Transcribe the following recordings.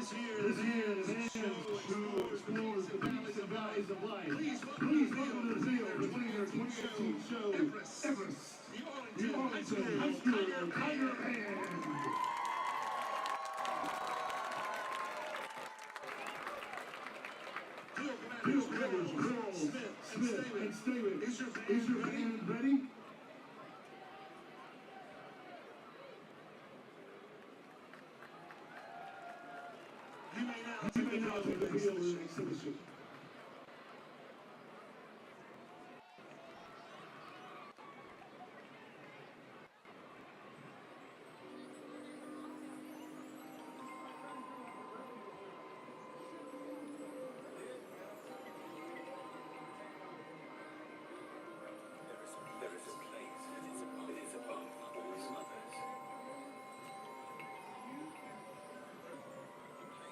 This year, the band who explores the peaks and valleys of life. Please welcome to the field between their 2018 show, Everest, the Arlington High School Tiger Band. Field commanders Will, Smith, and Staley. Is your band ready? You may now take the field in an exhibition. There is a place that is above all others.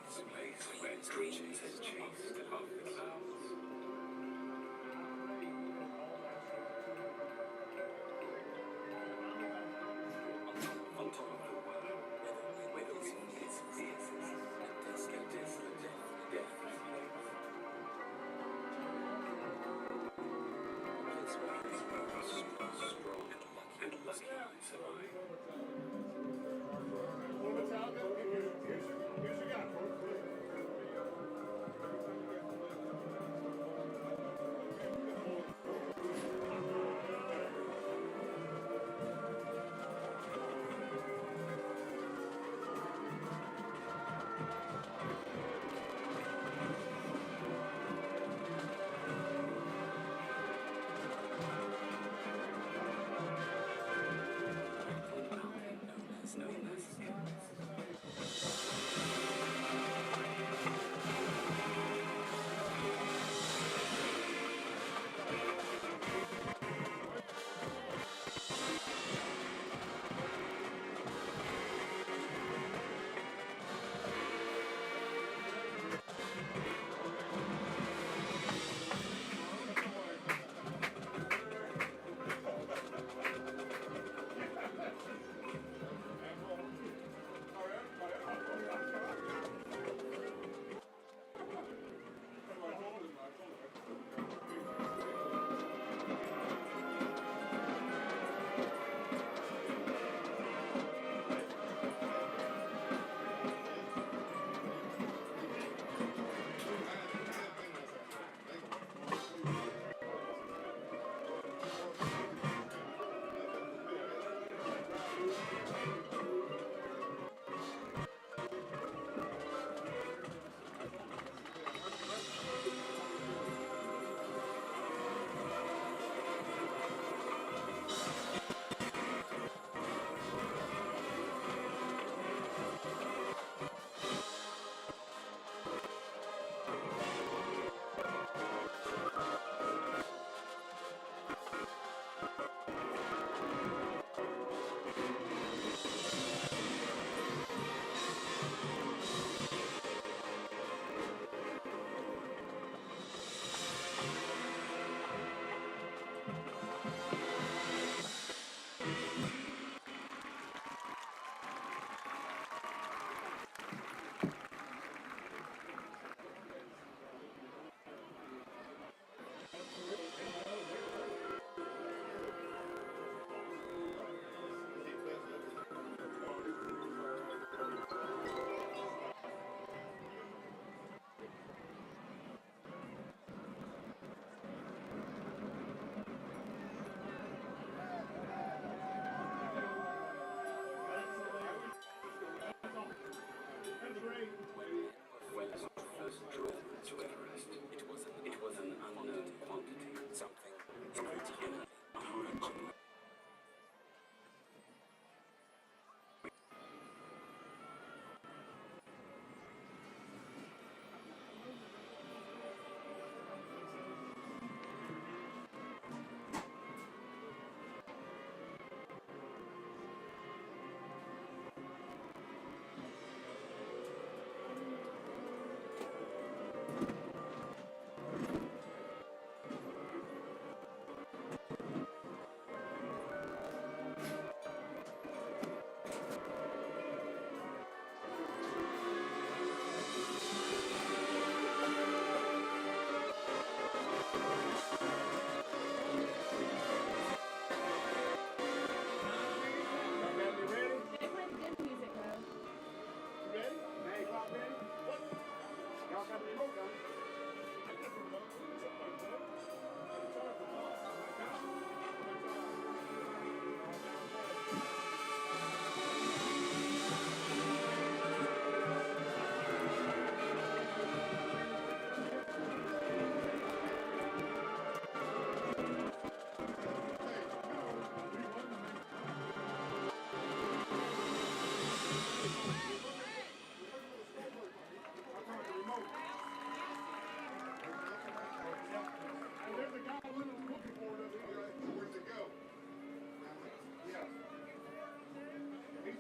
A place where dreams are chased above the clouds. On top of the world, where the wind is fierce and desolate, death reigns. Strong and lucky to survive. Here's your guy, folks.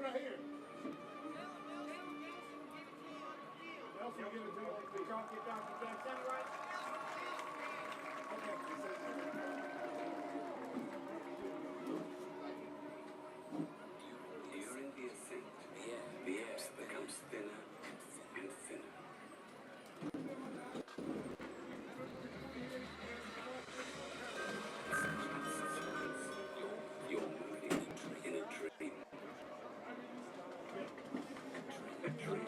right here. Nelson, give it to him. Get down to the back. Stand right. Okay. During the ascent, the air becomes thinner and thinner. You're moving in a dream. A dream to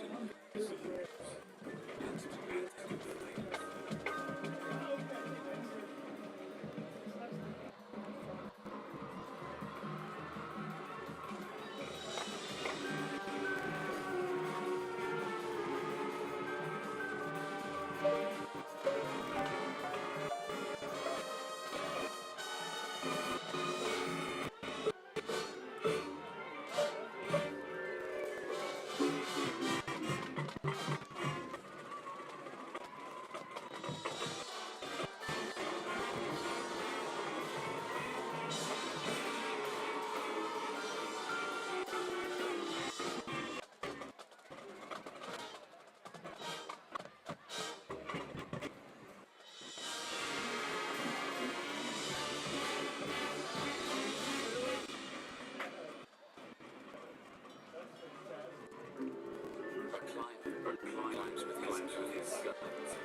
climbs with his guts,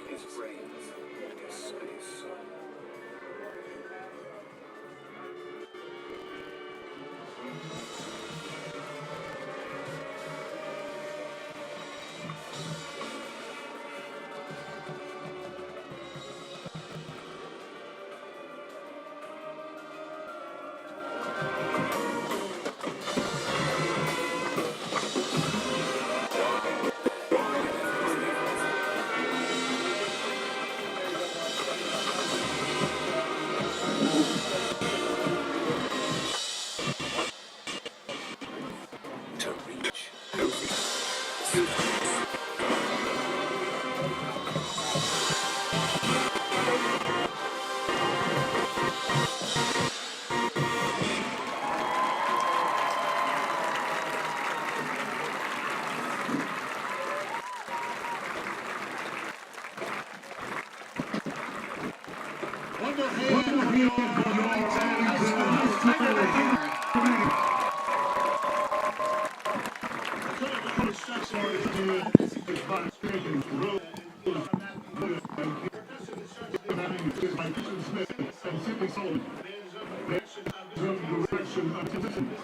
his brains, and his space. To reach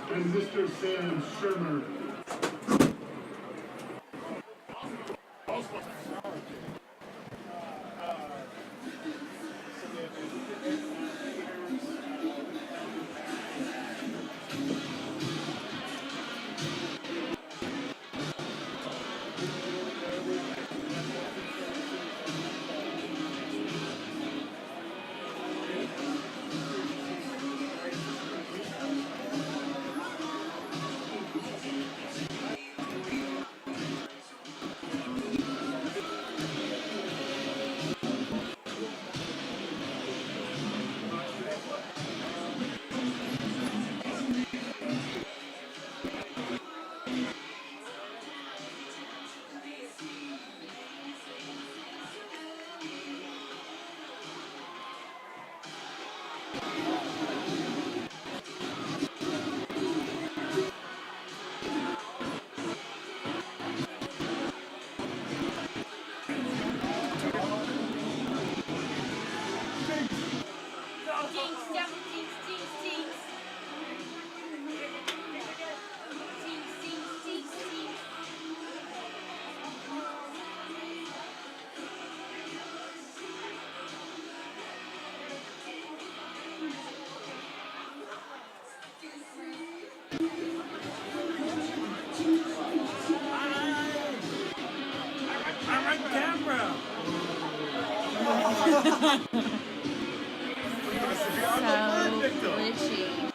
And Mr. Sam Shermer. So glitchy.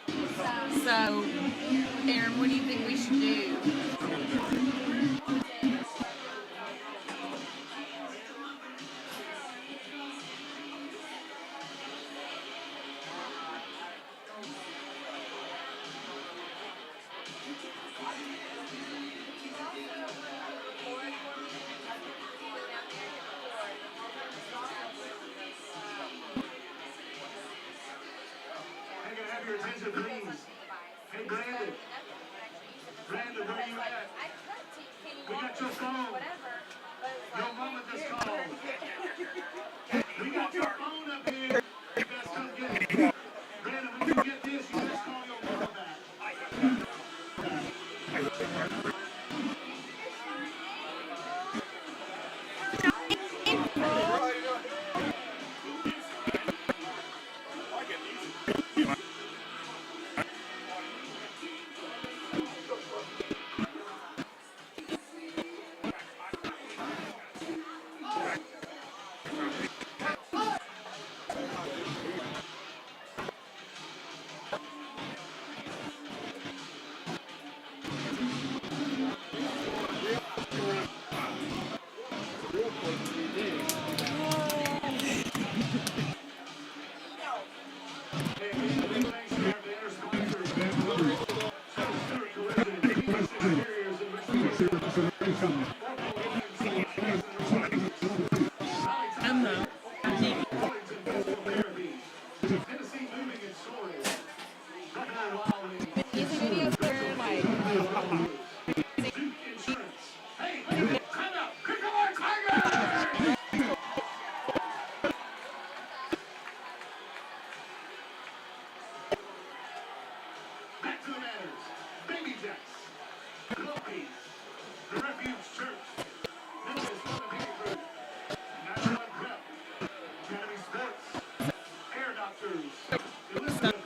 So, Aaron, what do you think we should do? where you at? We got your phone. Your moment is called. We got your phone up here. You best come get it. Brandon, when you get this, you best call your mama back. Back to the manners. Baby Jacks. Lopez. The Refuge Church. Memphis Women Beauty Group. 911 Prep. Academy Sports. Air Doctors. Elizabeth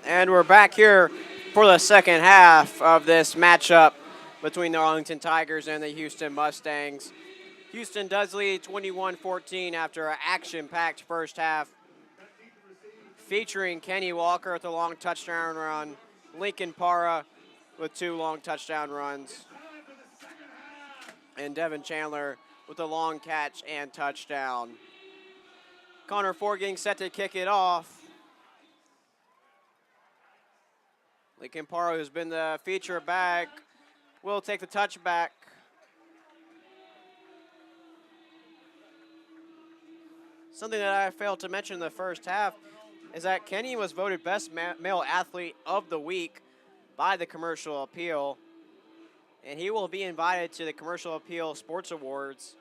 And we're back here for the second half of this matchup between the Arlington Tigers and the Houston Mustangs. Houston does lead 21-14 after an action-packed first half, featuring Kenny Walker with a long touchdown run, Lincoln Parra with 2 long touchdown runs, and Devin Chandler with a long catch and touchdown. Connor Forging set to kick it off. Lincoln Parra, who's been the feature back, will take the touchback. Something that I failed to mention in the first half is that Kenny was voted best male athlete of the week by the Commercial Appeal, and he will be invited to the Commercial Appeal Sports Awards.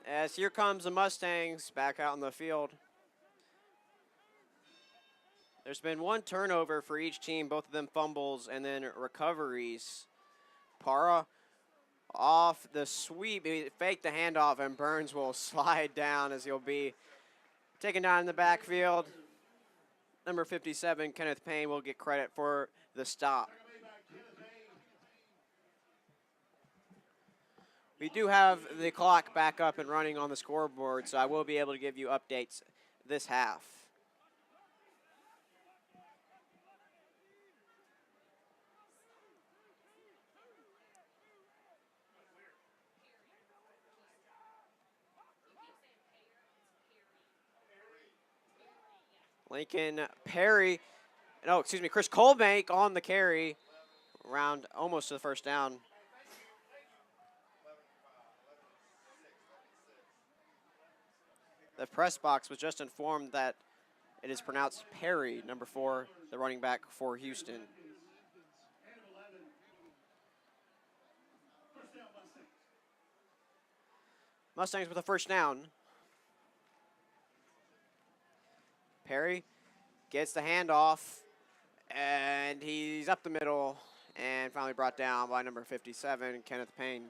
As here comes the Mustangs back out in the field. There's been 1 turnover for each team, both of them fumbles and then recoveries. Parra off the sweep, he faked the handoff, and Burns will slide down as he'll be taken down in the backfield. Number 57, Kenneth Payne, will get credit for the stop. We do have the clock back up and running on the scoreboard, so I will be able to give you updates this half. Lincoln Perry, no, excuse me, Chris Colbank on the carry. around almost to the first down. The press box was just informed that it is pronounced Perry, number 4, the running back for Houston. Mustangs with a first down. Perry gets the handoff, and he's up the middle, and finally brought down by number 57, Kenneth Payne.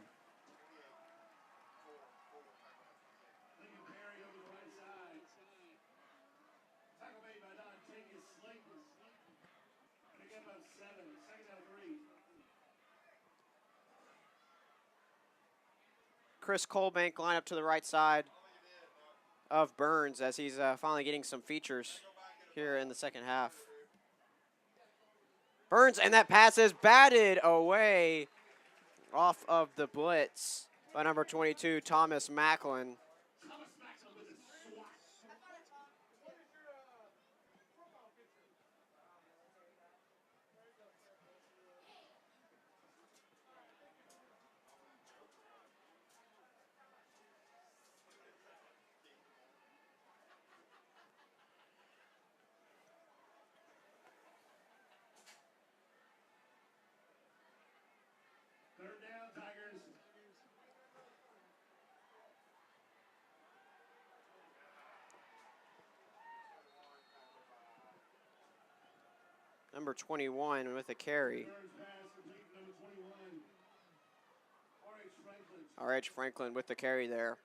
Chris Colbank line up to the right side of Burns as he's finally getting some features here in the second half. Burns, and that pass is batted away off of the blitz by number 22, Thomas Macklin. Third down, Tigers. Number 21 with a carry. R.H. Franklin with the carry there.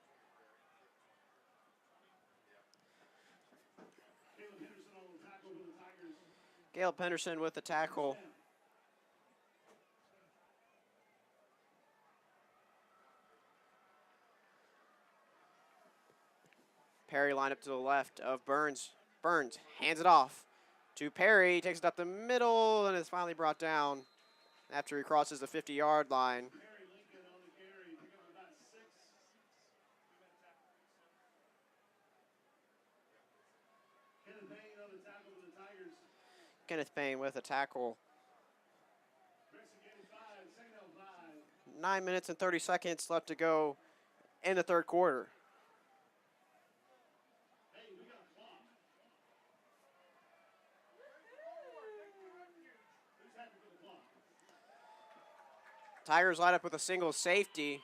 Caleb Henderson with the tackle. Perry lined up to the left of Burns. Burns hands it off to Perry, takes it up the middle, and is finally brought down after he crosses the 50-yard line. Kenneth Payne with a tackle. 9 minutes and 30 seconds left to go in the third quarter. Tigers line up with a single safety.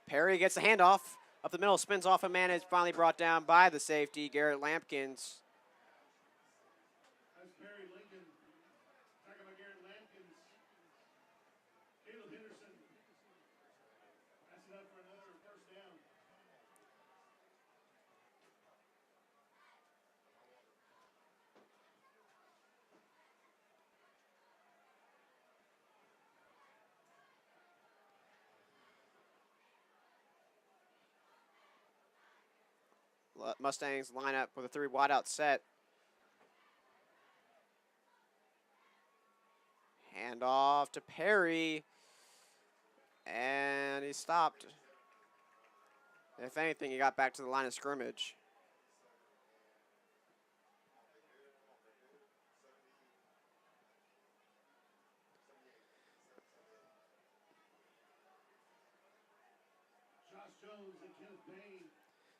Perry gets the handoff up the middle, spins off a man, and is finally brought down by the safety, Garrett Lampkins. That's Perry Lincoln. Tackled by Garrett Lampkins. Caleb Henderson. That's it up for another first down. Mustangs line up with a 3 wideout set. Hand off to Perry. And he stopped. If anything, he got back to the line of scrimmage. Josh Jones and Kenneth Payne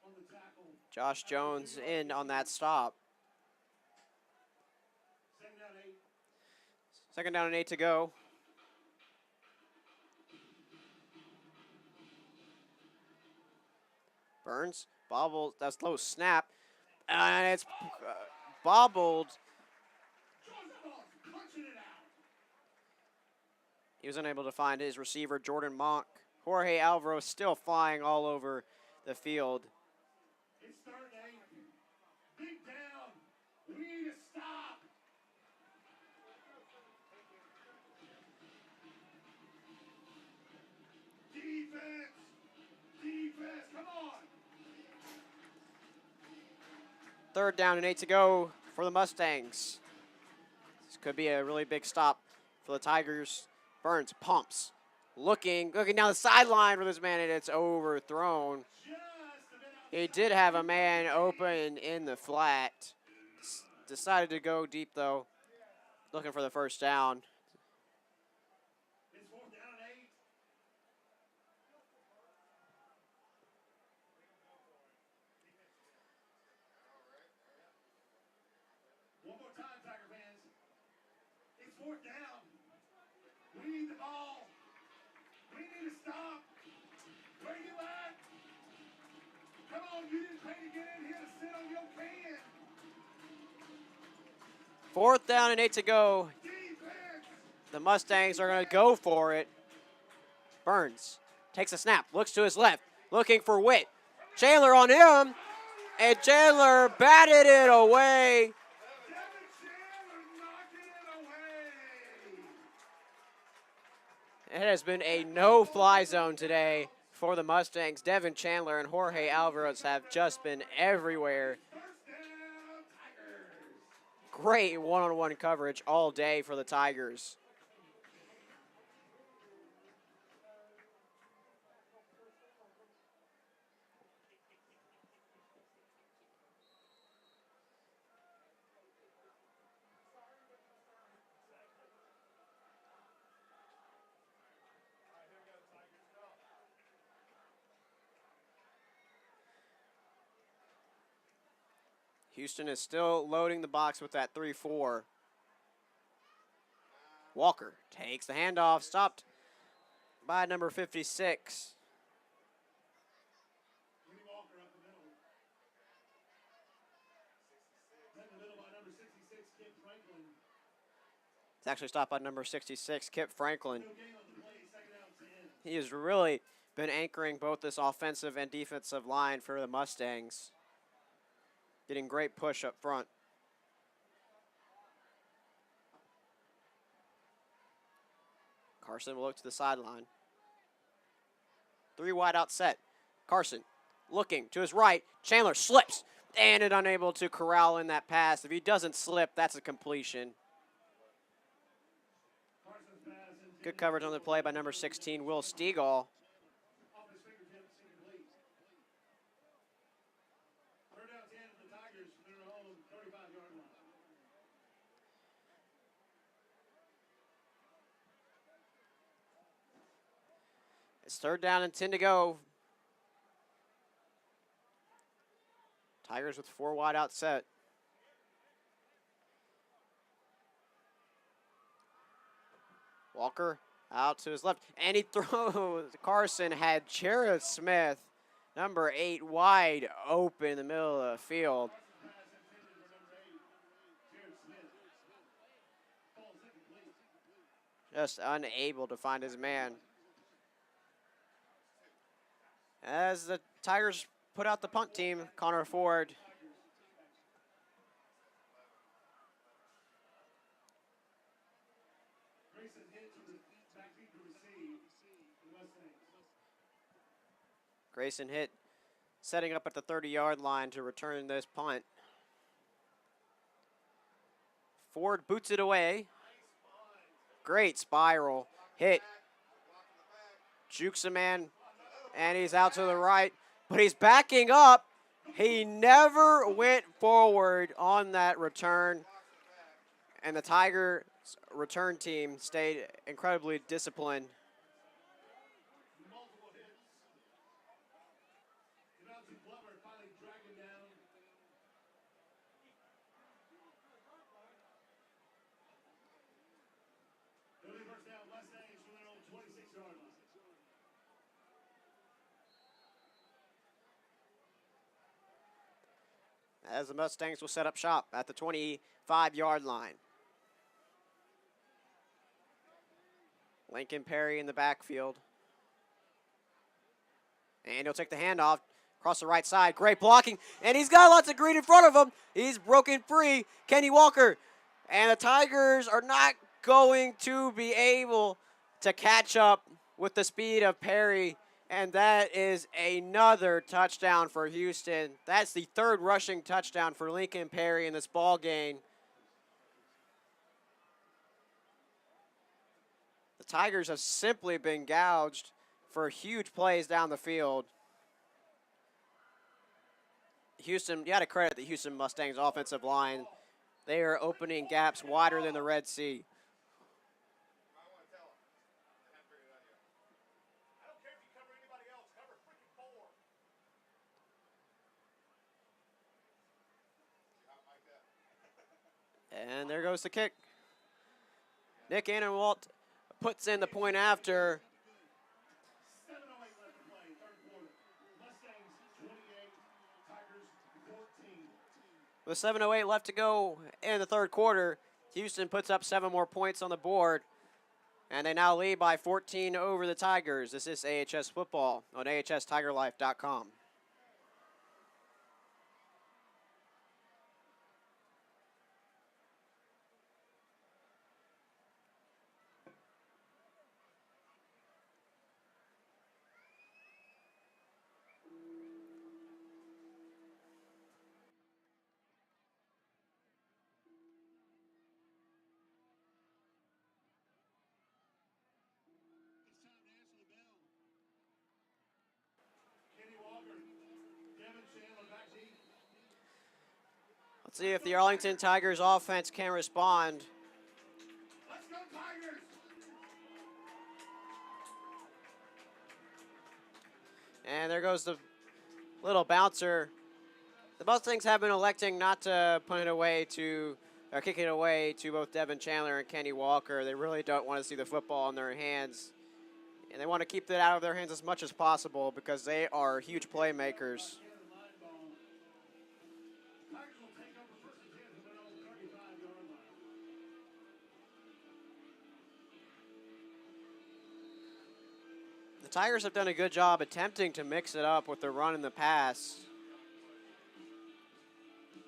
on the tackle. Josh Jones in on that stop. Second down 8. Second down and 8 to go. Burns bobbled. That's low snap. And it's bobbled. He was unable to find his receiver, Jordan Monk. Jorge Alvaro still flying all over the field. It's third and 8. Big down. We need to stop. Defense. Defense. Come on. Third down and 8 to go for the Mustangs. This could be a really big stop for the Tigers. Burns pumps. Looking down the sideline for this man, and it's overthrown. He did have a man open in the flat. Decided to go deep, though. looking for the first down. It's 4th down and 8. One more time, Tiger fans. It's 4th down. We need the ball. We need to stop. Where you at? Come on, you didn't pay to get in here to sit on your can. 4th down and 8 to go. Defense. The Mustangs are going to go for it. Burns takes a snap, looks to his left, looking for Witt. Chandler on him, and Chandler batted it away. Devin Chandler knocking it away. It has been a no-fly zone today for the Mustangs. Devin Chandler and Jorge Alvarez have just been everywhere. First down, Tigers. Great one-on-one coverage all day for the Tigers. Houston is still loading the box with that 3-4. Walker takes the handoff, stopped by number 56. Kenny Walker up the middle. In the middle by number 66, Kip Franklin. It's actually stopped by number 66, Kip Franklin. No gain on the play, 2nd down 10. He has really been anchoring both this offensive and defensive line for the Mustangs. Getting great push up front. Carson will look to the sideline. 3 wide out set. Carson looking to his right. Chandler slips and is unable to corral in that pass. If he doesn't slip, that's a completion. Carson's pass intended Good coverage on the play by number 16, Will Stegall. off his fingertips, incomplete. 3rd down 10 for the Tigers from their own 35-yard line. It's 3rd down and 10 to go. Tigers with 4 wide out set. Walker out to his left, and he throws. Carson had Jared Smith, number 8, wide open in the middle of the field. Pass intended for number 8, Jared Smith. Ball's incomplete. Just unable to find his man. As the Tigers put out the punt team, Connor Ford. Grayson hit to the backfield to receive the Mustangs. Grayson hit, setting up at the 30-yard line to return this punt. Ford boots it away. Great spiral hit. Jukes a man, and he's out to the right, but he's backing up. He never went forward on that return, and the Tigers return team stayed incredibly disciplined. Multiple hits. Devontae Glover finally dragged him down. It'll be first down, Mustangs from their own 26-yard line. As the Mustangs will set up shop at the 25-yard line. Lincoln Perry in the backfield. And he'll take the handoff across the right side. Great blocking. And he's got lots of green in front of him. He's broken free. Kenny Walker. And the Tigers are not going to be able to catch up with the speed of Perry. And that is another touchdown for Houston. That's the 3rd rushing touchdown for Lincoln Perry in this ball game. The Tigers have simply been gouged for huge plays down the field. Houston, you got to credit the Houston Mustangs offensive line. They are opening gaps wider than the Red Sea. And there goes the kick. Nick Annenwalt puts in the point after. 7:08 left to play, third quarter. Mustangs 28, Tigers 14. With 7:08 left to go in the third quarter, Houston puts up 7 more points on the board, and they now lead by 14 over the Tigers. This is AHS football on ahstigerlife.com. It's time to answer the bell. Kenny Walker, Devin Chandler back deep. Let's see if the Arlington Tigers offense can respond. Let's go Tigers! And there goes the little bouncer. The Mustangs have been electing not to punt it away to, or kick it away to both Devin Chandler and Kenny Walker. They really don't want to see the football in their hands. And they want to keep it out of their hands as much as possible because they are huge playmakers. Tigers will take over first and 10 from their own 35-yard line. The Tigers have done a good job attempting to mix it up with the run and the pass.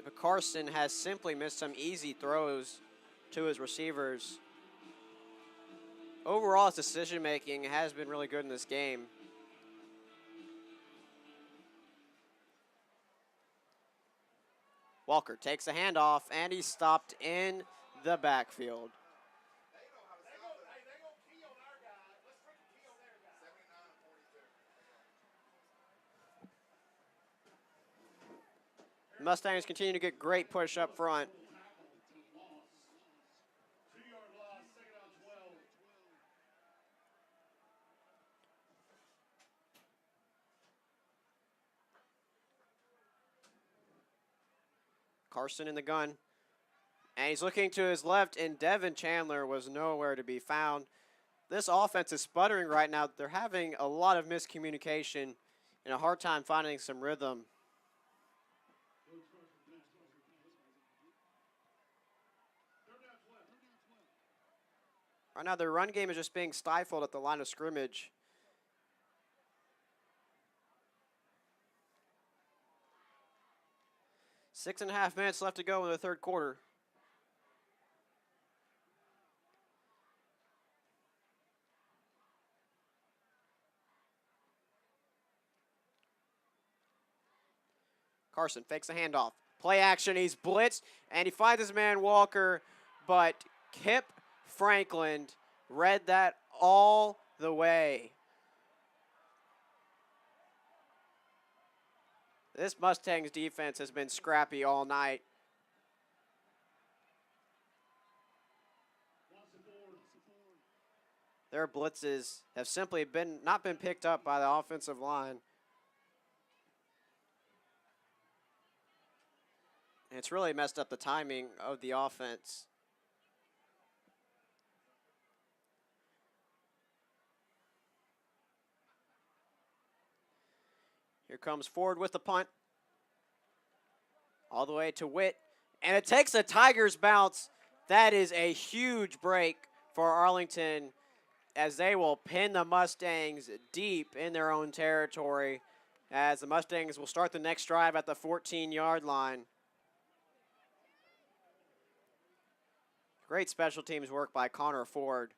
But Carson has simply missed some easy throws to his receivers. Overall, his decision-making has been really good in this game. Walker takes the handoff, and he's stopped in the backfield. Mustangs continue to get great push up front. 2-yard loss, second down 12. Carson in the gun. And he's looking to his left, and Devin Chandler was nowhere to be found. This offense is sputtering right now. They're having a lot of miscommunication and a hard time finding some rhythm. Right now, their run game is just being stifled at the line of scrimmage. Six and a half minutes left to go in the third quarter. Carson fakes a handoff. Play action, he's blitzed, and he finds his man Walker, but Kip Franklin read that all the way. This Mustangs defense has been scrappy all night. Their blitzes have simply not been picked up by the offensive line. And it's really messed up the timing of the offense. Here comes Ford with the punt. All the way to Witt. And it takes a Tigers bounce. That is a huge break for Arlington as they will pin the Mustangs deep in their own territory as the Mustangs will start the next drive at the 14-yard line. Great special teams work by Connor Ford.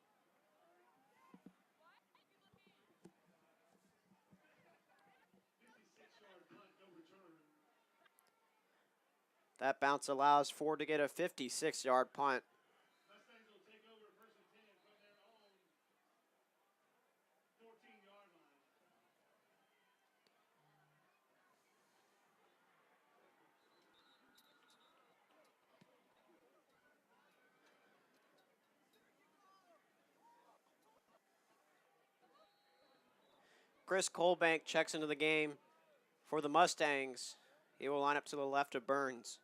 That bounce allows Ford to get a 56-yard punt. Mustangs will take over first and 10 from their own 14-yard line. Chris Colbank checks into the game for the Mustangs. He will line up to the left of Burns.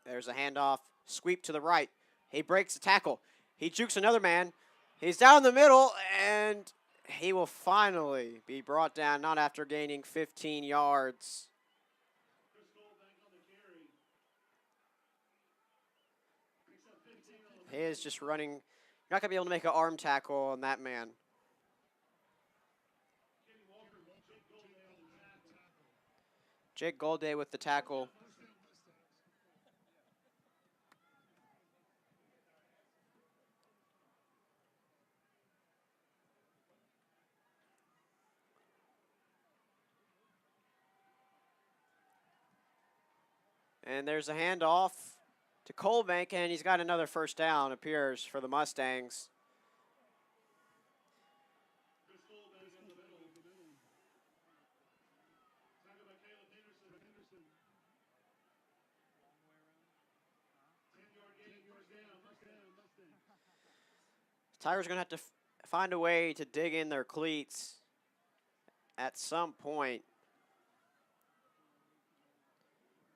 There's a handoff, sweep to the right. He breaks the tackle. He jukes another man. He's down the middle, and he will finally be brought down, not after gaining 15 yards. He is just running. You're not going to be able to make an arm tackle on that man. Jake Golday with the tackle. And there's a handoff to Colbank, and he's got another first down, appears, for the Mustangs. Tigers are going to have to find a way to dig in their cleats at some point.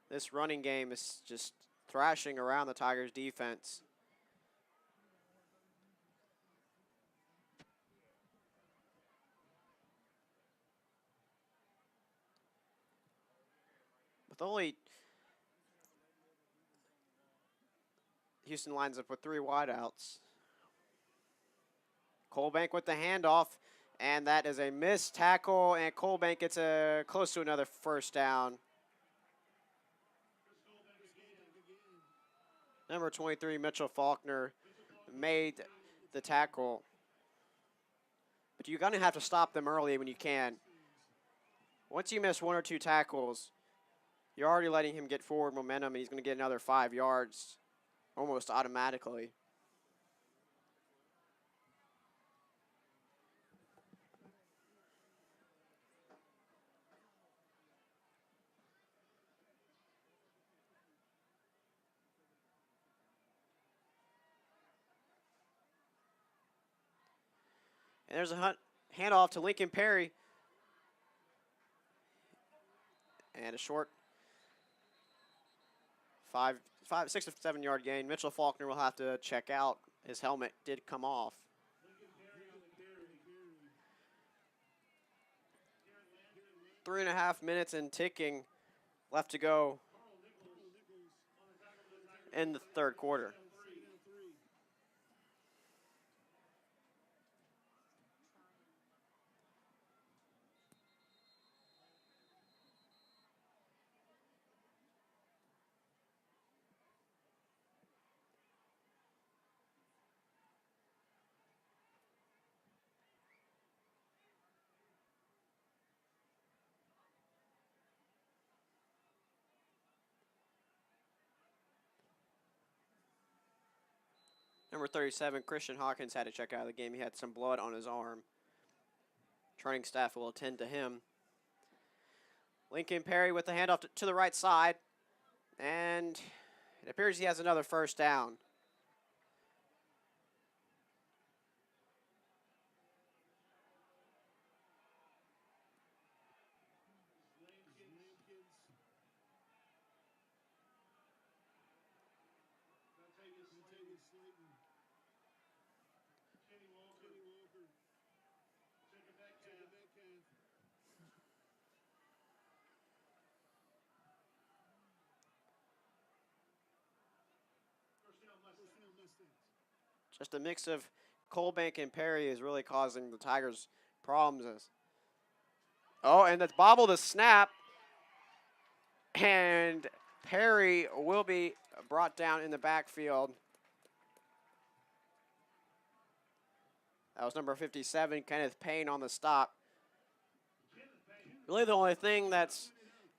This running game is just thrashing around the Tigers' defense. With only Houston lines up with 3 wideouts. Colbank with the handoff, and that is a missed tackle, and Colbank gets close to another first down. Number 23, Mitchell Faulkner, made the tackle. But you're going to have to stop them early when you can. Once you miss 1 or 2 tackles, you're already letting him get forward momentum, and he's going to get another 5 yards almost automatically. And there's a handoff to Lincoln Perry. And a short 6 or 7 yard gain. Mitchell Faulkner will have to check out. His helmet did come off. 3.5 minutes and ticking left to go in the third quarter. Number 37, Christian Hawkins, had to check out of the game. He had some blood on his arm. Training staff will attend to him. Lincoln Perry with the handoff to the right side. And it appears he has another first down. Just a mix of Colbank and Perry is really causing the Tigers problems. Oh, and that's bobbled a snap. And Perry will be brought down in the backfield. That was number 57, Kenneth Payne, on the stop. Really the only thing that's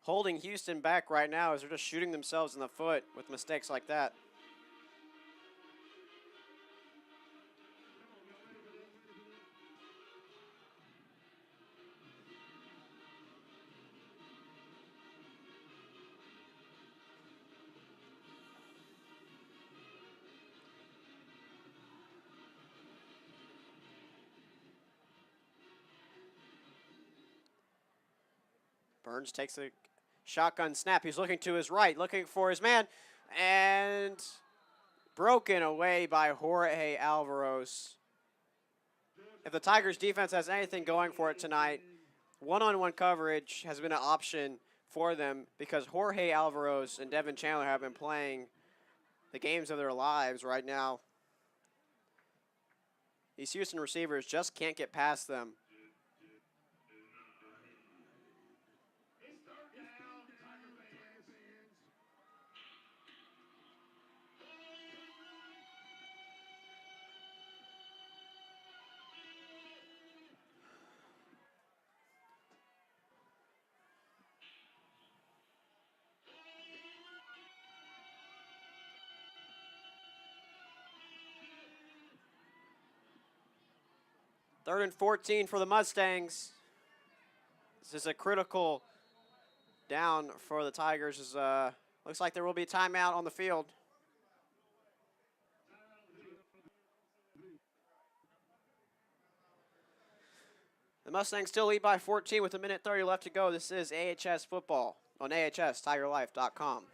holding Houston back right now is they're just shooting themselves in the foot with mistakes like that. Burns takes a shotgun snap. He's looking to his right, looking for his man, and broken away by Jorge Alvarez. If the Tigers defense has anything going for it tonight, one-on-one coverage has been an option for them because Jorge Alvarez and Devin Chandler have been playing the games of their lives right now. These Houston receivers just can't get past them. Third and 14 for the Mustangs. This is a critical down for the Tigers. Looks like there will be a timeout on the field. The Mustangs still lead by 14 with 1:30 left to go. This is AHS football on AHSTigerLife.com.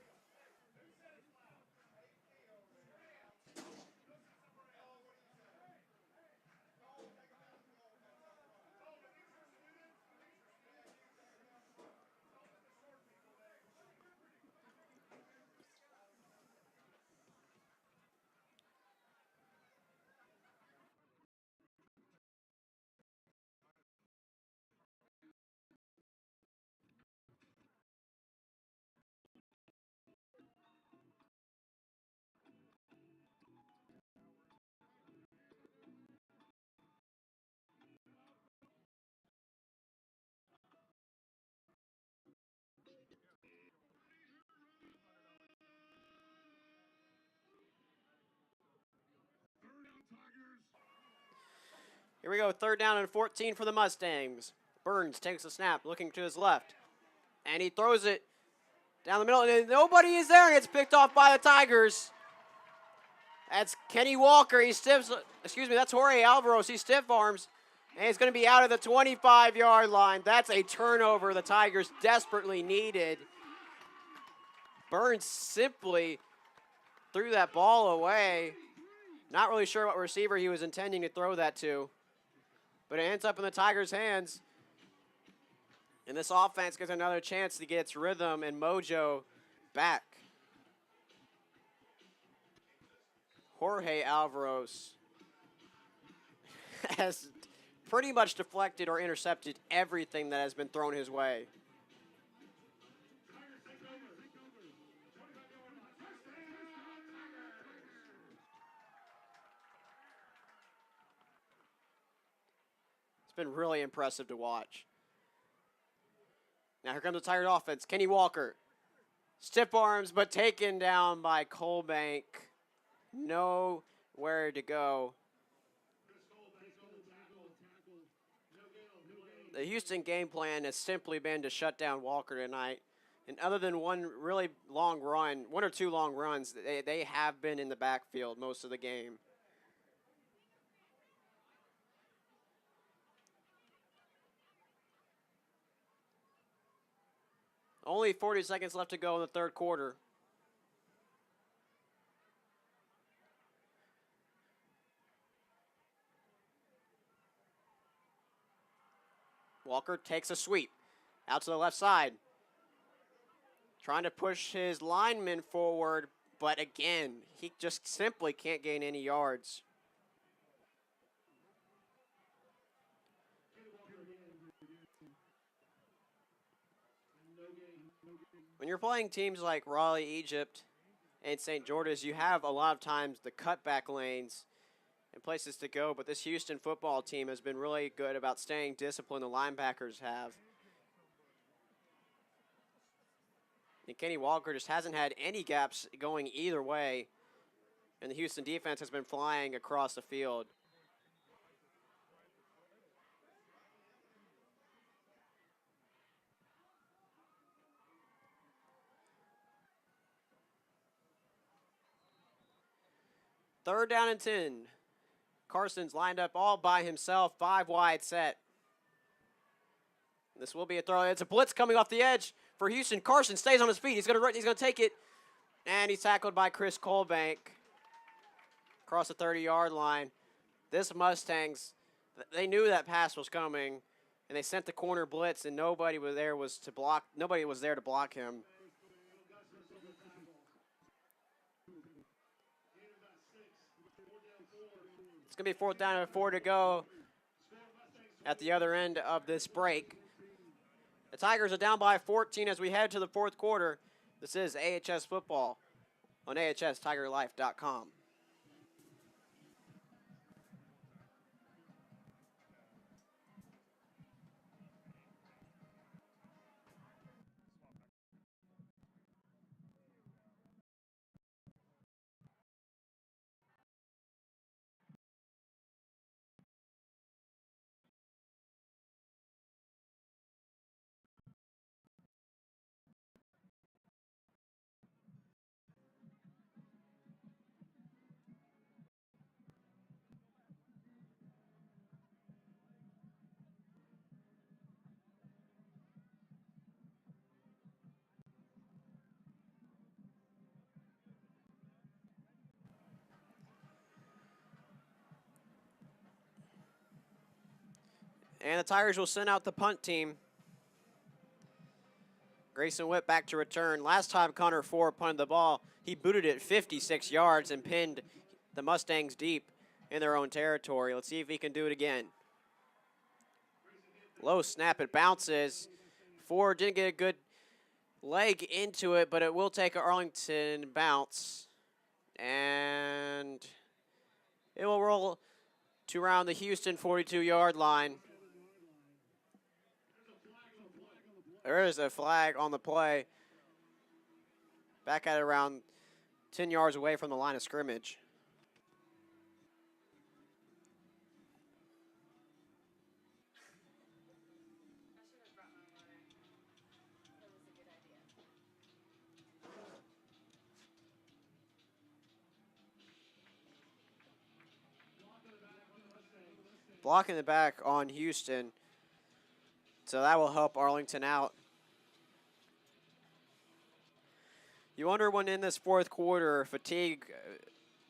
Here we go, third down and 14 for the Mustangs. Burns takes a snap, looking to his left, and he throws it down the middle, and nobody is there, and it's picked off by the Tigers. That's Kenny Walker. That's Jorge Alvarez. He stiff arms, and he's going to be out of the 25-yard line. That's a turnover the Tigers desperately needed. Burns simply threw that ball away. Not really sure what receiver he was intending to throw that to, but it ends up in the Tigers' hands. And this offense gets another chance to get its rhythm and mojo back. Jorge Alvarez has pretty much deflected or intercepted everything that has been thrown his way. It's been really impressive to watch. Now here comes the Tiger offense. Kenny Walker. Stiff arms, but taken down by Colbank. Nowhere to go. The Houston game plan has simply been to shut down Walker tonight. And other than one really long run, one or two long runs, they have been in the backfield most of the game. Only 40 seconds left to go in the third quarter. Walker takes a sweep out to the left side. Trying to push his lineman forward, but again, he just simply can't gain any yards. When you're playing teams like Raleigh, Egypt, and St. George's, you have a lot of times the cutback lanes and places to go, but this Houston football team has been really good about staying disciplined. The linebackers have. And Kenny Walker just hasn't had any gaps going either way, and the Houston defense has been flying across the field. Third down and 10. Carson's lined up all by himself, 5 wide set. This will be a throw. It's a blitz coming off the edge for Houston. Carson stays on his feet. He's gonna take it, and he's tackled by Chris Colbank across the 30-yard line. This Mustangs, they knew that pass was coming, and they sent the corner blitz, and nobody was there to block him. It's gonna be 4th down and 4 to go at the other end of this break. The Tigers are down by 14 as we head to the 4th quarter. This is AHS football on AHSTigerLife.com. And the Tigers will send out the punt team. Grayson Whitt back to return. Last time Connor Ford punted the ball, he booted it 56 yards and pinned the Mustangs deep in their own territory. Let's see if he can do it again. Low snap, it bounces. Ford didn't get a good leg into it, but it will take an Arlington bounce. And it will roll to around the Houston 42-yard line. There is a flag on the play. Back at around 10 yards away from the line of scrimmage. Blocking the back on Houston. So that will help Arlington out. You wonder when in this 4th quarter fatigue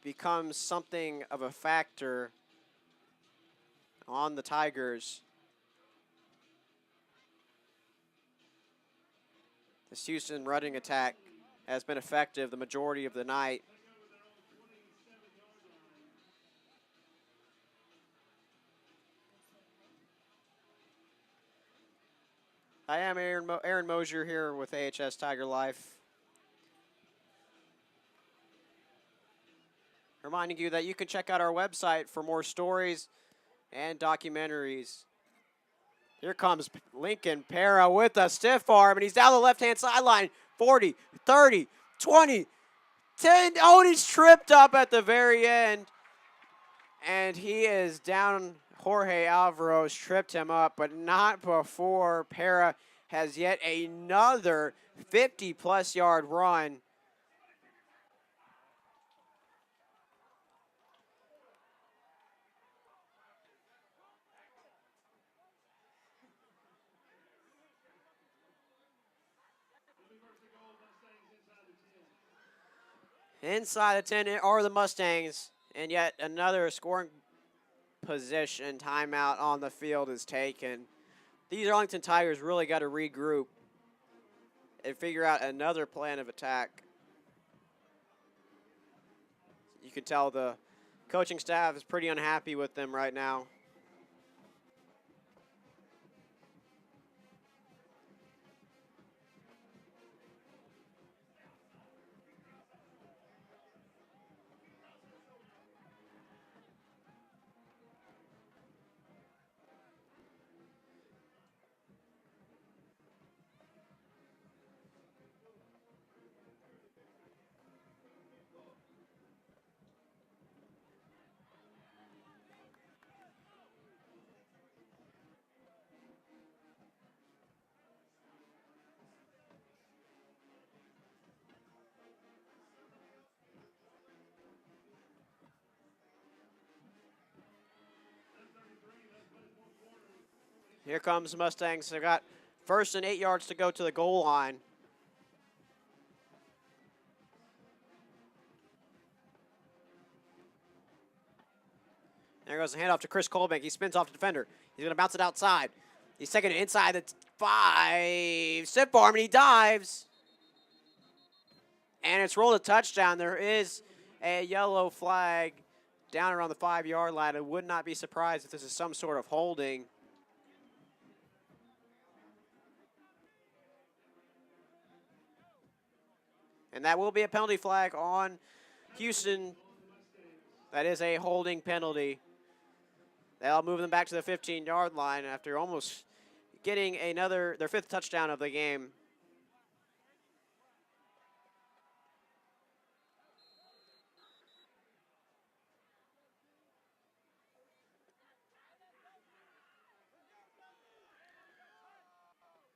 becomes something of a factor on the Tigers. This Houston running attack has been effective the majority of the night. I am Aaron Mosier here with AHS Tiger Life. Reminding you that you can check out our website for more stories and documentaries. Here comes Lincoln Para with a stiff arm, and he's down the left-hand sideline. 40, 30, 20, 10. Oh, and he's tripped up at the very end. And he is down. Jorge Alvaro's tripped him up, but not before Para has yet another 50-plus yard run. Inside the 10 are the Mustangs, and yet another scoring position timeout on the field is taken. These Arlington Tigers really got to regroup and figure out another plan of attack. You can tell the coaching staff is pretty unhappy with them right now. Here comes the Mustangs. They've got First and 8 yards to go to the goal line. There goes the handoff to Chris Colbank. He spins off the defender. He's going to bounce it outside. He's taking it inside the 5. Stiff arm, and he dives. And it's rolled a touchdown. There is a yellow flag down around the 5-yard line. I would not be surprised if this is some sort of holding. And that will be a penalty flag on Houston. That is a holding penalty. That'll move them back to the 15-yard line after almost getting their 5th touchdown of the game.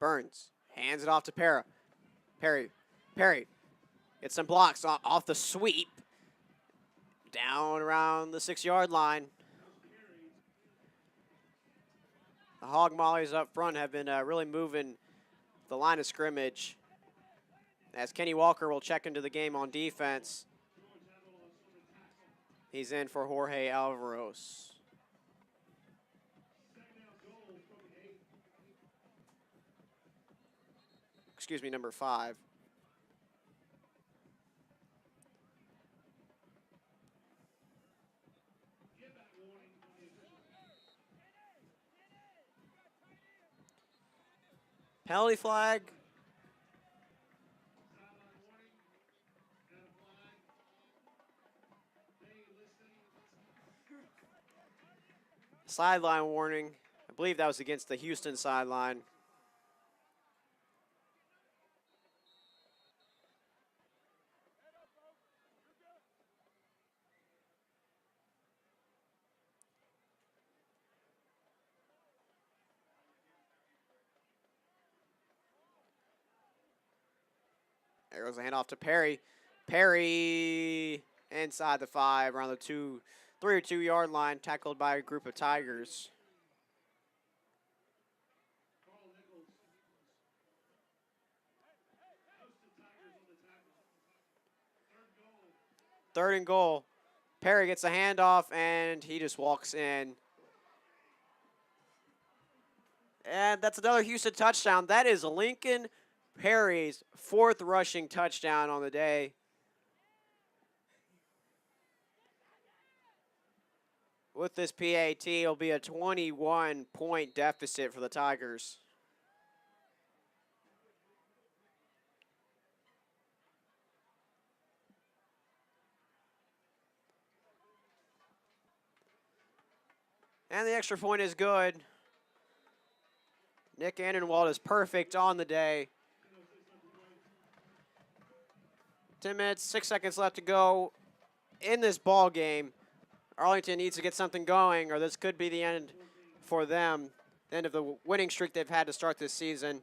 Burns hands it off to Perry gets some blocks off the sweep. Down around the 6-yard line. The Hog Mollies up front have been really moving the line of scrimmage, as Kenny Walker will check into the game on defense. He's in for Jorge Alvaros. Excuse me, number 5. Penalty flag. Sideline warning. I believe that was against the Houston sideline. There goes the handoff to Perry. Perry inside the 5, around the 3 or 2-yard line, tackled by a group of Tigers. Third and goal. Perry gets the handoff, and he just walks in. And that's another Houston touchdown. That is Lincoln Perry's 4th rushing touchdown on the day. With this PAT, it'll be a 21-point deficit for the Tigers. And the extra point is good. Nick Annenwald is perfect on the day. 10 minutes, 6 seconds left to go in this ball game. Arlington needs to get something going, or this could be the end for them. The end of the winning streak they've had to start this season.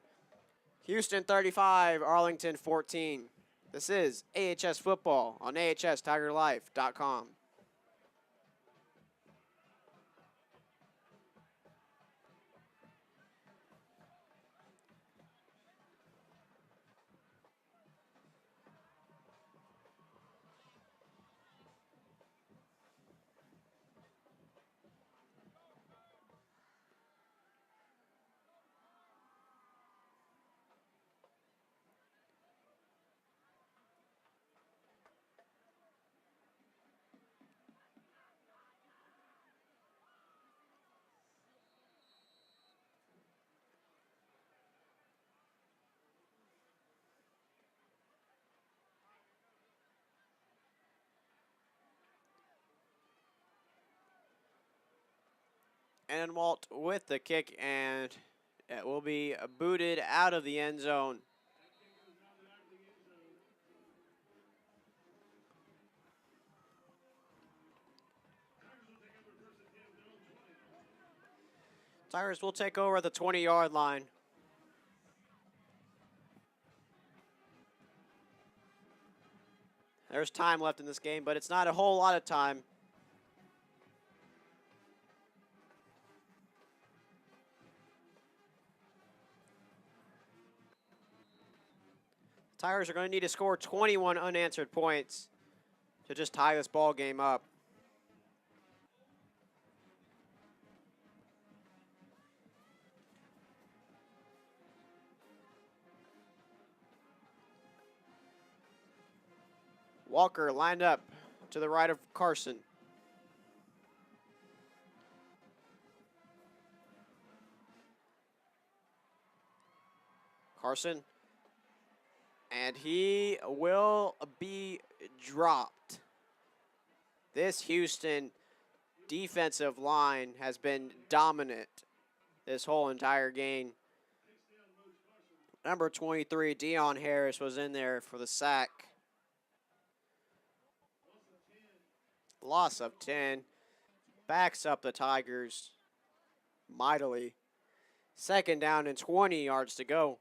Houston 35, Arlington 14. This is AHS Football on AHSTigerLife.com. Annenwald with the kick, and it will be booted out of the end zone. Tigers will take over at the 20-yard line. There's time left in this game, but it's not a whole lot of time. Tigers are going to need to score 21 unanswered points to just tie this ball game up. Walker lined up to the right of Carson. Carson. And he will be dropped. This Houston defensive line has been dominant this whole entire game. Number 23, Deion Harris, was in there for the sack. Loss of 10. Backs up the Tigers mightily. Second down and 20 yards to go.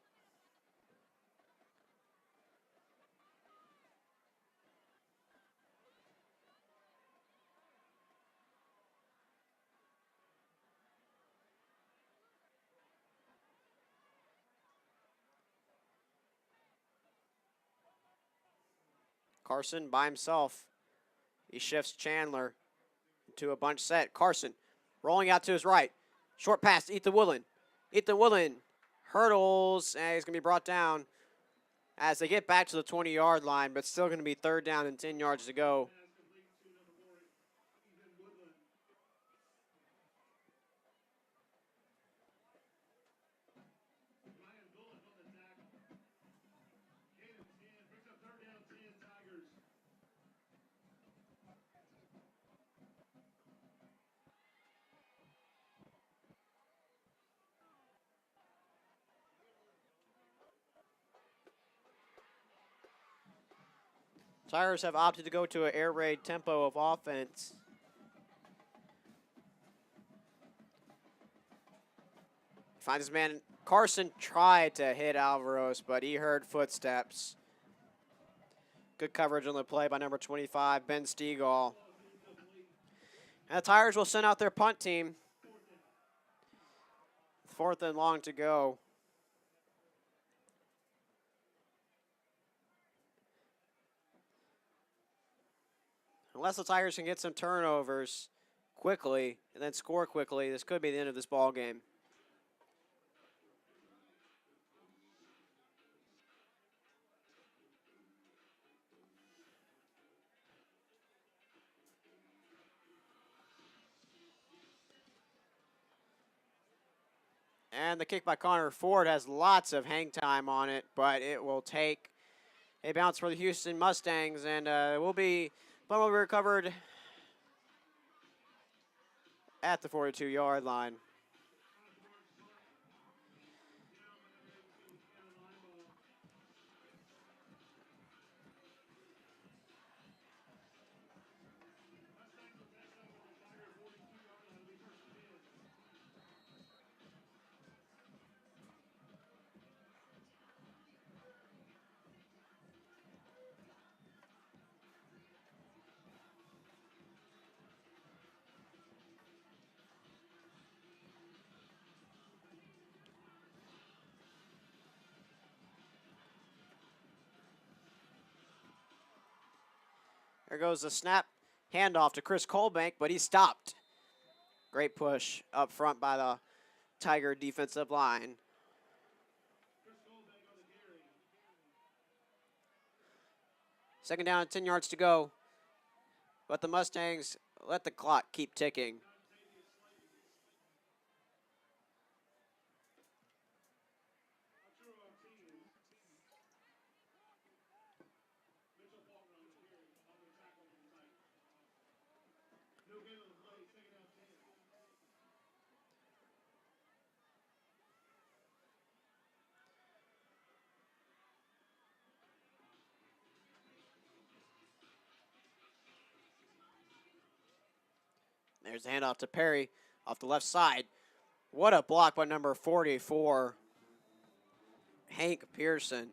Carson by himself. He shifts Chandler to a bunch set. Carson rolling out to his right. Short pass to Ethan Woolen. Ethan Woolen hurdles, and he's going to be brought down as they get back to the 20-yard line, but still going to be third down and 10 yards to go. Tigers have opted to go to an air raid tempo of offense. Finds his man. Carson tried to hit Alvarez, but he heard footsteps. Good coverage on the play by number 25, Ben Stegall. And the Tigers will send out their punt team. 4th and long to go. Unless the Tigers can get some turnovers quickly and then score quickly, this could be the end of this ball game. And the kick by Connor Ford has lots of hang time on it, but it will take a bounce for the Houston Mustangs, and will be recovered at the 42-yard line. There goes the snap, handoff to Chris Colbank, but he's stopped. Great push up front by the Tiger defensive line. Second down and 10 yards to go. But the Mustangs let the clock keep ticking. There's the handoff to Perry off the left side. What a block by number 44, Hank Pearson.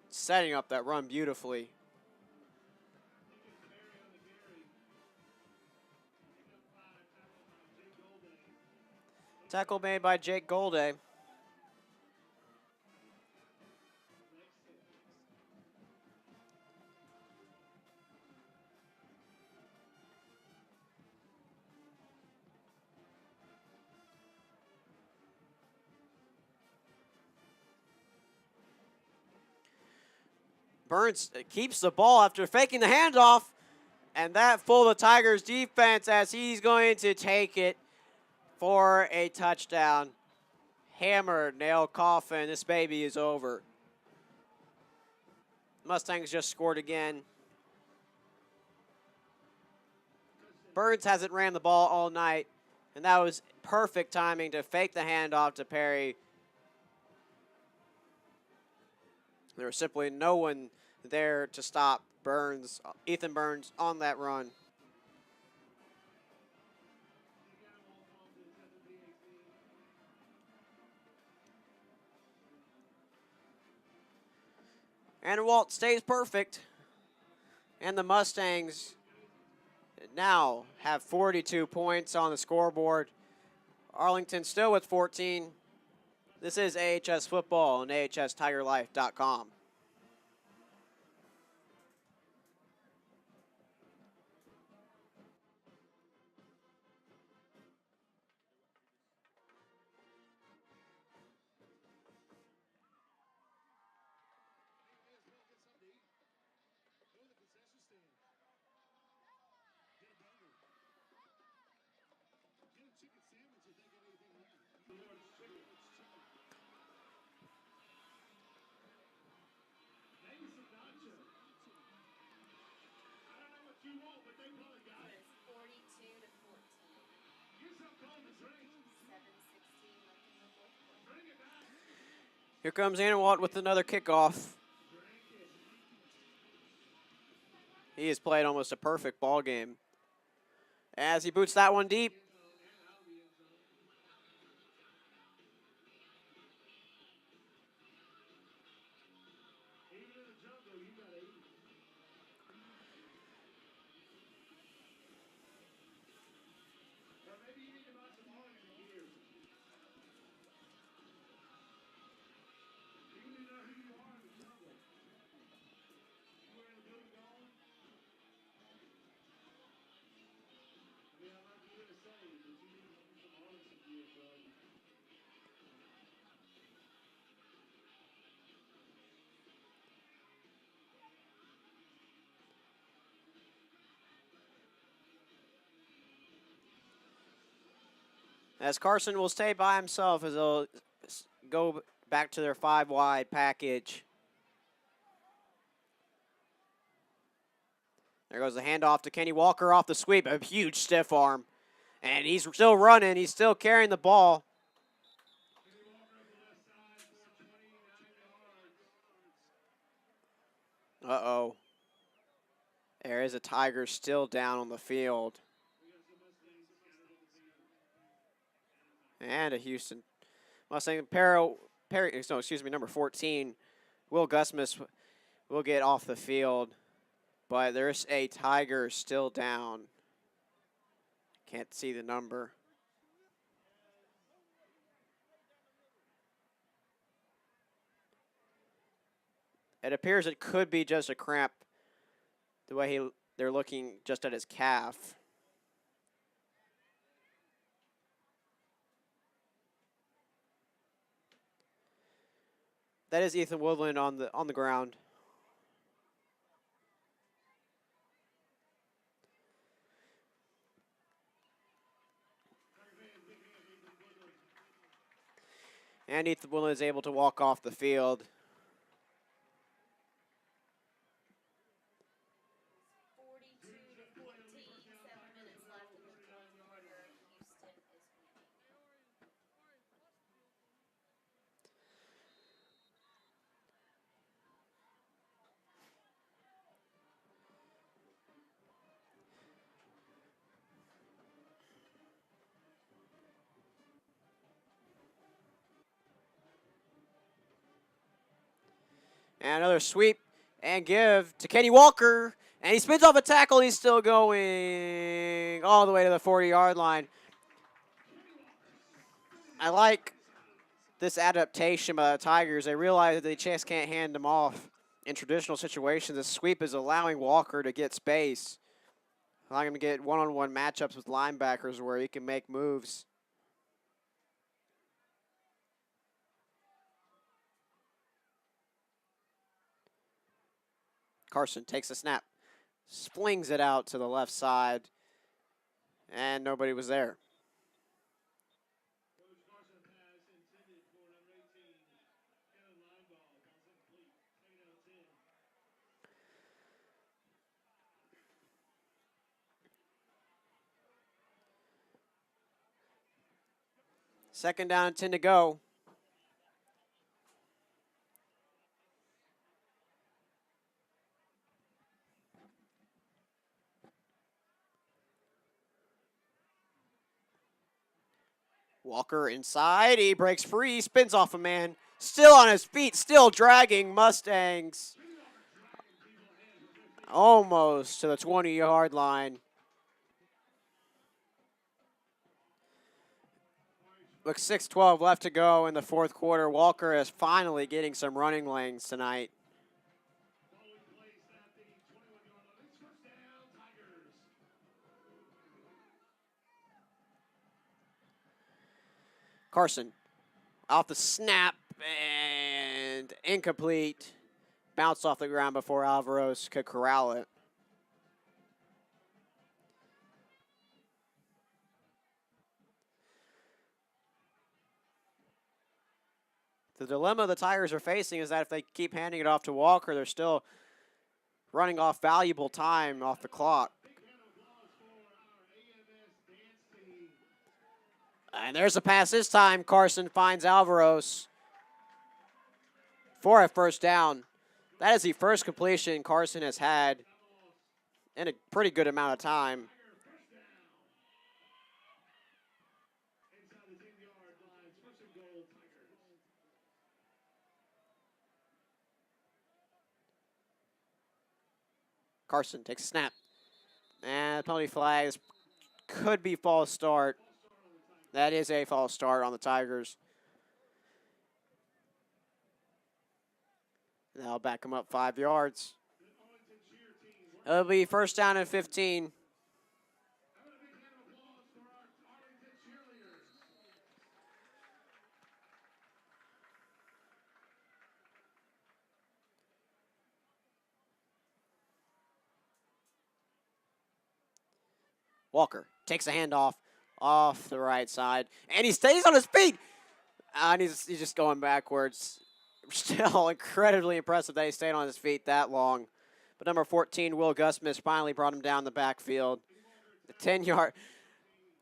Setting up that run beautifully. Tackle made by Jake Golday. Burns keeps the ball after faking the handoff, and that fooled the Tigers defense as he's going to take it for a touchdown. Hammer, nail, coffin, this baby is over. Mustangs just scored again. Burns hasn't ran the ball all night, and that was perfect timing to fake the handoff to Perry. There was simply no one there to stop Burns, Ethan Burns, on that run. And Walt stays perfect. And the Mustangs now have 42 points on the scoreboard. Arlington still with 14. This is AHS Football on AHSTigerLife.com. Here comes Anawalt with another kickoff. He has played almost a perfect ball game. As he boots that one deep. As Carson will stay by himself as they'll go back to their 5-wide package. There goes the handoff to Kenny Walker off the sweep. A huge stiff arm. And he's still running. He's still carrying the ball. Uh-oh. There is a Tiger still down on the field. And a Houston Mustang. Number 14, Will Gusmus will get off the field. But there's a Tiger still down. Can't see the number. It appears it could be just a cramp, the way they're looking just at his calf. That is Ethan Woodland on the ground. And Ethan Woodland is able to walk off the field. And another sweep and give to Kenny Walker. And he spins off a tackle. He's still going all the way to the 40-yard line. I like this adaptation by the Tigers. They realize that they just can't hand them off. In traditional situations, the sweep is allowing Walker to get space, allowing him to get one-on-one matchups with linebackers where he can make moves. Carson takes a snap, flings it out to the left side, and nobody was there. Second down and 10 to go. Walker inside. He breaks free, spins off a man. Still on his feet, still dragging Mustangs. Almost to the 20-yard line. Look, 6:12 left to go in the fourth quarter. Walker is finally getting some running lanes tonight. Carson off the snap and incomplete. Bounced off the ground before Alvarez could corral it. The dilemma the Tigers are facing is that if they keep handing it off to Walker, they're still running off valuable time off the clock. And there's a pass this time. Carson finds Alvarez for a first down. That is the first completion Carson has had in a pretty good amount of time. Carson takes a snap. And penalty flags could be false start. That is a false start on the Tigers. That'll back them up 5 yards. It'll be first down and 15. Walker takes a handoff off the right side, and he stays on his feet. And he's just going backwards. Still incredibly impressive that he stayed on his feet that long. But number 14, Will Gusmus, finally brought him down the backfield. The 10-yard,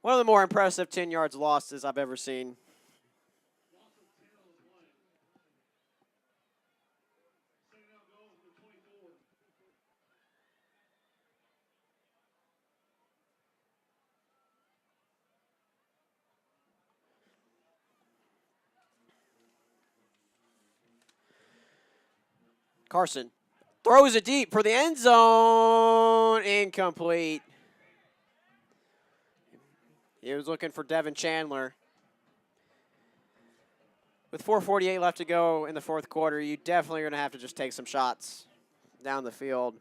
one of the more impressive 10 yards losses I've ever seen. Carson throws it deep for the end zone. Incomplete. He was looking for Devin Chandler. With 4:48 left to go in the fourth quarter, you definitely are going to have to just take some shots down the field.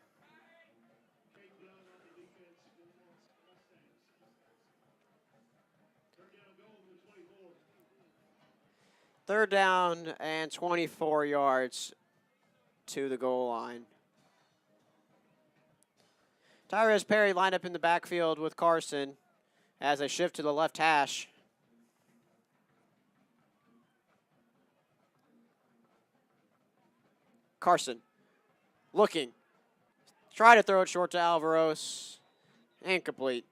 Third down and 24 yards to the goal line. Tyrese Perry lined up in the backfield with Carson as they shift to the left hash. Carson looking. Try to throw it short to Alvarez. Incomplete.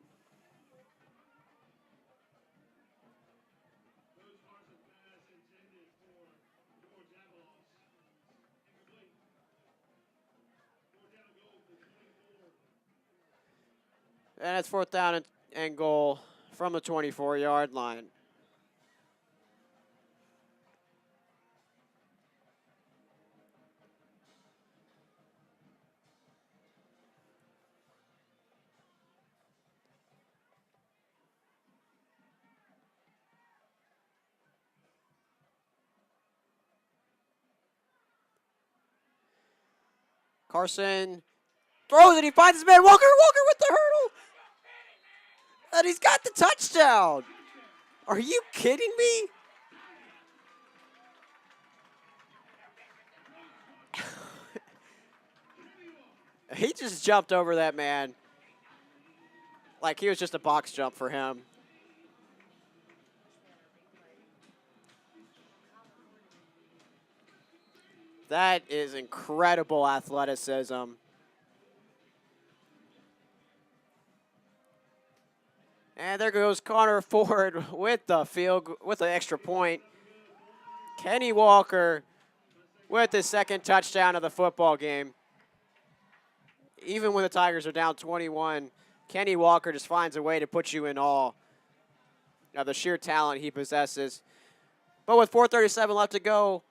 And it's fourth down and goal from the 24-yard line. Carson throws it. He finds his man. Walker with the hurdle. And he's got the touchdown. Are you kidding me? He just jumped over that man like he was just a box jump for him. That is incredible athleticism. And there goes Connor Ford with the extra point. Kenny Walker with his second touchdown of the football game. Even when the Tigers are down 21, Kenny Walker just finds a way to put you in awe of the sheer talent he possesses. But with 4:37 left to go,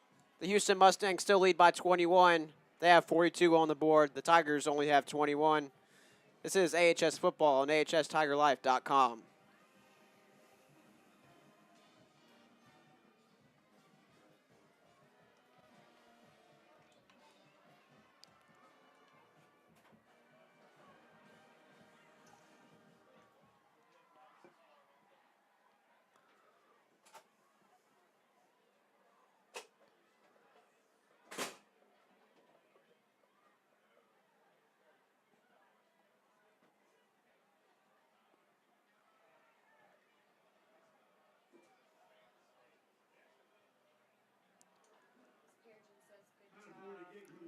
the Houston Mustangs still lead by 21. They have 42 on the board. The Tigers only have 21. This is AHS Football on AHSTigerLife.com.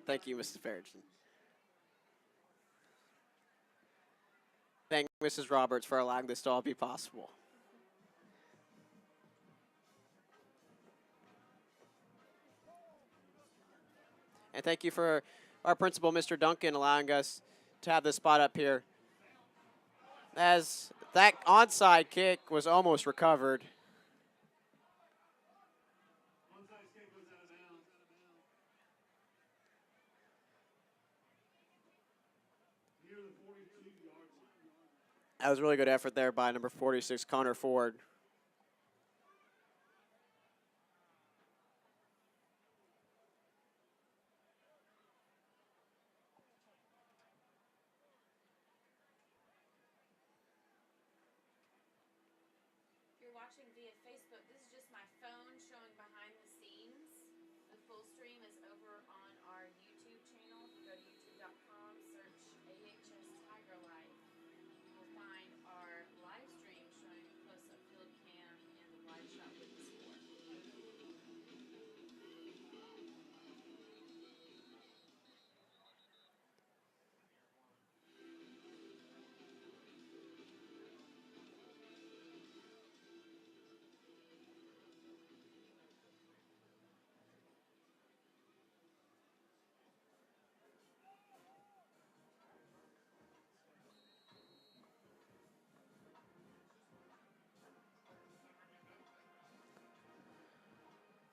Thank you, Mrs. Farrington. Thank Mrs. Roberts for allowing this to all be possible. And thank you for our principal, Mr. Duncan, allowing us to have this spot up here. As that onside kick was almost recovered. That was a really good effort there by number 46, Connor Ford. If you're watching via Facebook, this is just my phone showing behind the scenes. The full stream is over on our YouTube channel. If you go to youtube.com, search AHS Tiger Life. You will find our live stream showing a close-up field cam and the wide shot with the score.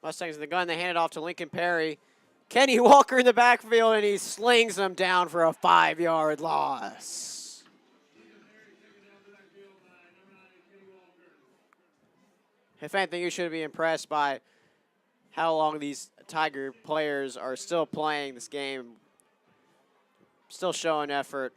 Mustangs in the gun. They hand it off to Lincoln Perry. Kenny Walker in the backfield, and he slings him down for a 5-yard loss. If anything, you should be impressed by how long these Tiger players are still playing this game, still showing effort.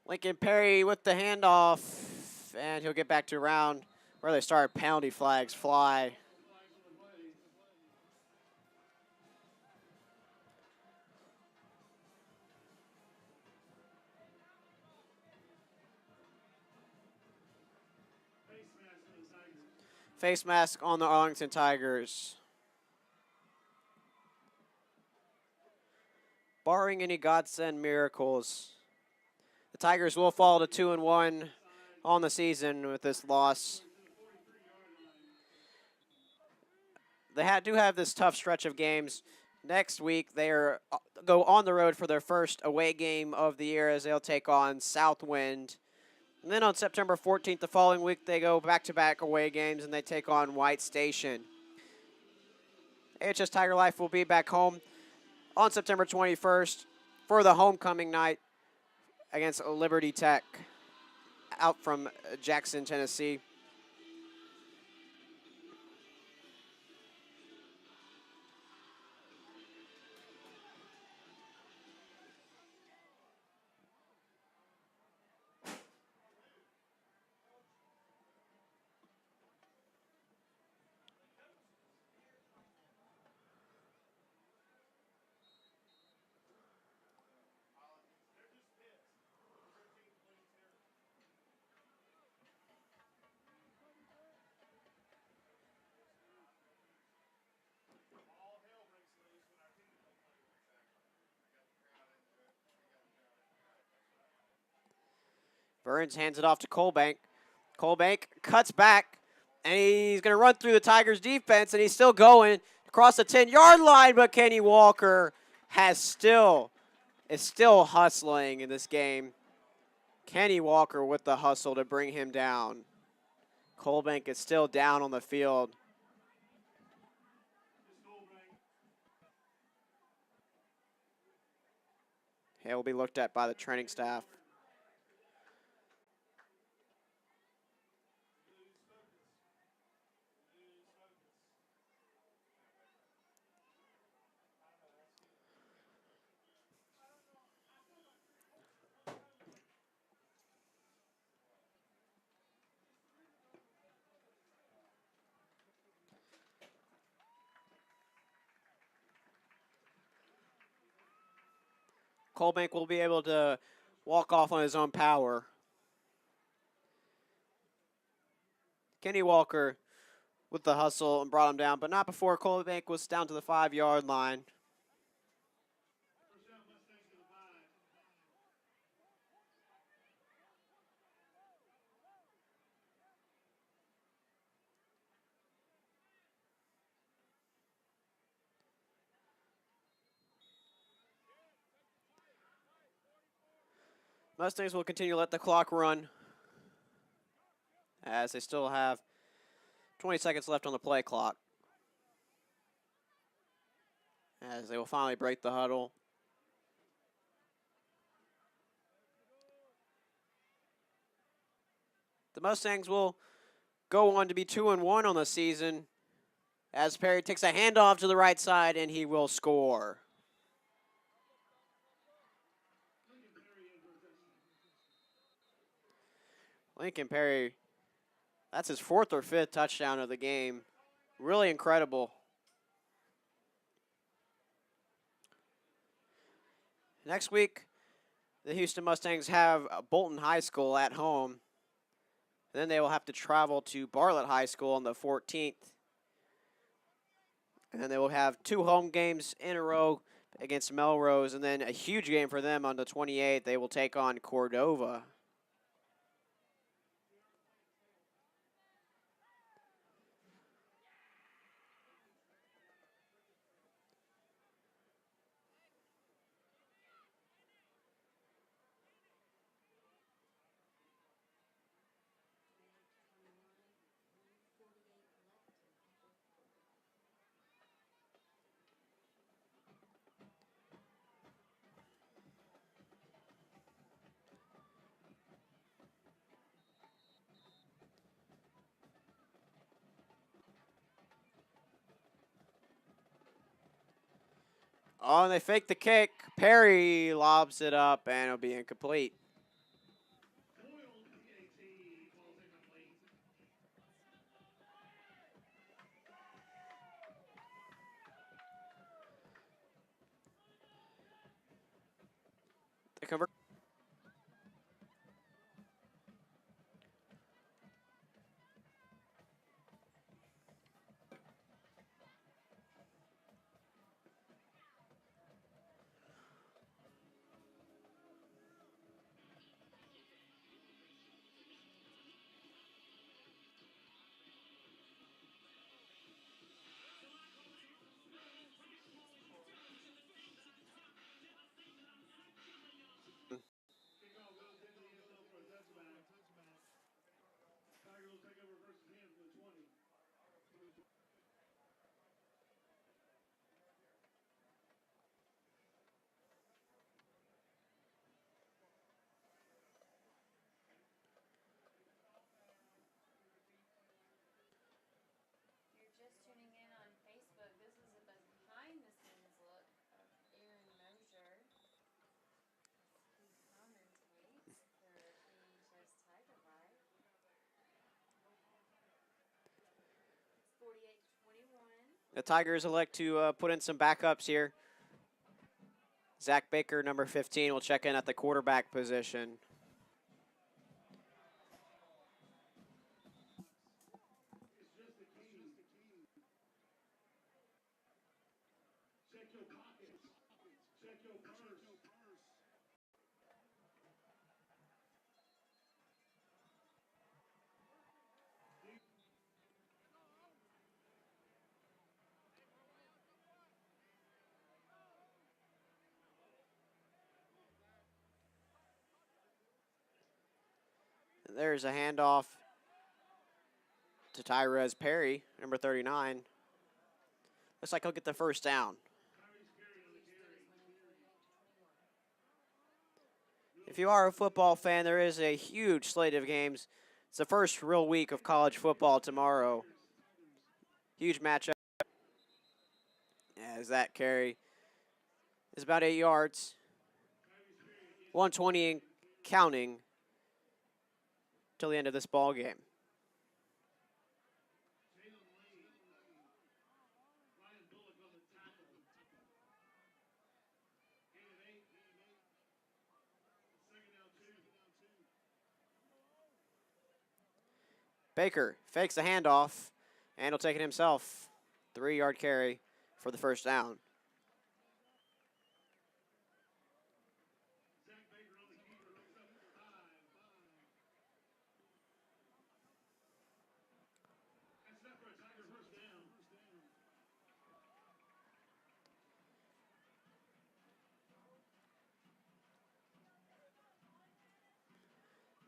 Lincoln Perry with the handoff, and he'll get back to around where they start. Penalty flags fly. Face mask on the Arlington Tigers. Barring any godsend miracles, the Tigers will fall to 2-1 on the season with this loss. They do have this tough stretch of games. Next week, they go on the road for their first away game of the year as they'll take on Southwind. And then on September 14th, the following week, they go back-to-back away games and they take on White Station. AHS Tiger Life will be back home on September 21st for the homecoming night against Liberty Tech. out from Jackson, Tennessee. Burns hands it off to Colbank. Colbank cuts back, and he's going to run through the Tigers' defense, and he's still going across the 10-yard line, but Kenny Walker is still hustling in this game. Kenny Walker with the hustle to bring him down. Colbank is still down on the field. He'll be looked at by the training staff. Colbank will be able to walk off on his own power. Kenny Walker with the hustle and brought him down, but not before Colbank was down to the 5-yard line. Mustangs will continue to let the clock run as they still have 20 seconds left on the play clock. As they will finally break the huddle. The Mustangs will go on to be 2-1 on the season as Perry takes a handoff to the right side and he will score. Lincoln Perry, that's his 4th or 5th touchdown of the game. Really incredible. Next week, the Houston Mustangs have Bolton High School at home. Then they will have to travel to Bartlett High School on the 14th. And then they will have 2 home games in a row against Melrose. And then a huge game for them on the 28th. They will take on Cordova. Oh, and they fake the kick. Perry lobs it up, and it'll be incomplete. They convert. The Tigers elect to put in some backups here. Zach Baker, number 15, will check in at the quarterback position. There's a handoff to Tyrez Perry, number 39. Looks like he'll get the first down. If you are a football fan, there is a huge slate of games. It's the first real week of college football tomorrow. Huge matchup. As that carry is about 8 yards. 120 and counting till the end of this ball game. Baker fakes the handoff, and he'll take it himself. 3-yard carry for the first down.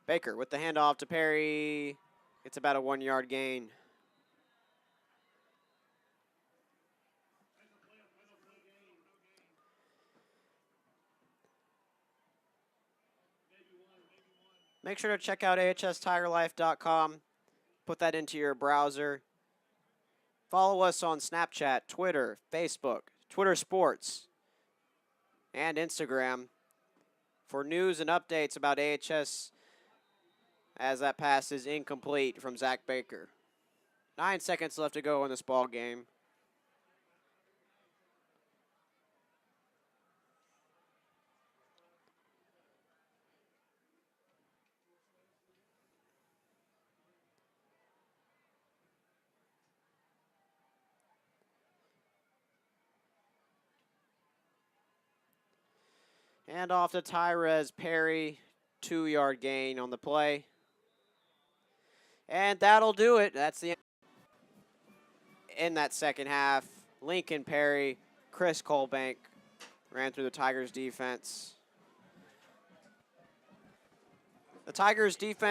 Baker with the handoff to Perry. It's about a 1-yard gain. Make sure to check out ahstigerlife.com. Put that into your browser. Follow us on Snapchat, Twitter, Facebook, Twitter Sports, and Instagram for news and updates about AHS as that pass is incomplete from Zach Baker. 9 seconds left to go in this ball game. And off to Tyrez Perry, 2-yard gain on the play. And that'll do it. That's the in that second half. Lincoln Perry, Chris Colbank ran through the Tigers defense. The Tigers defense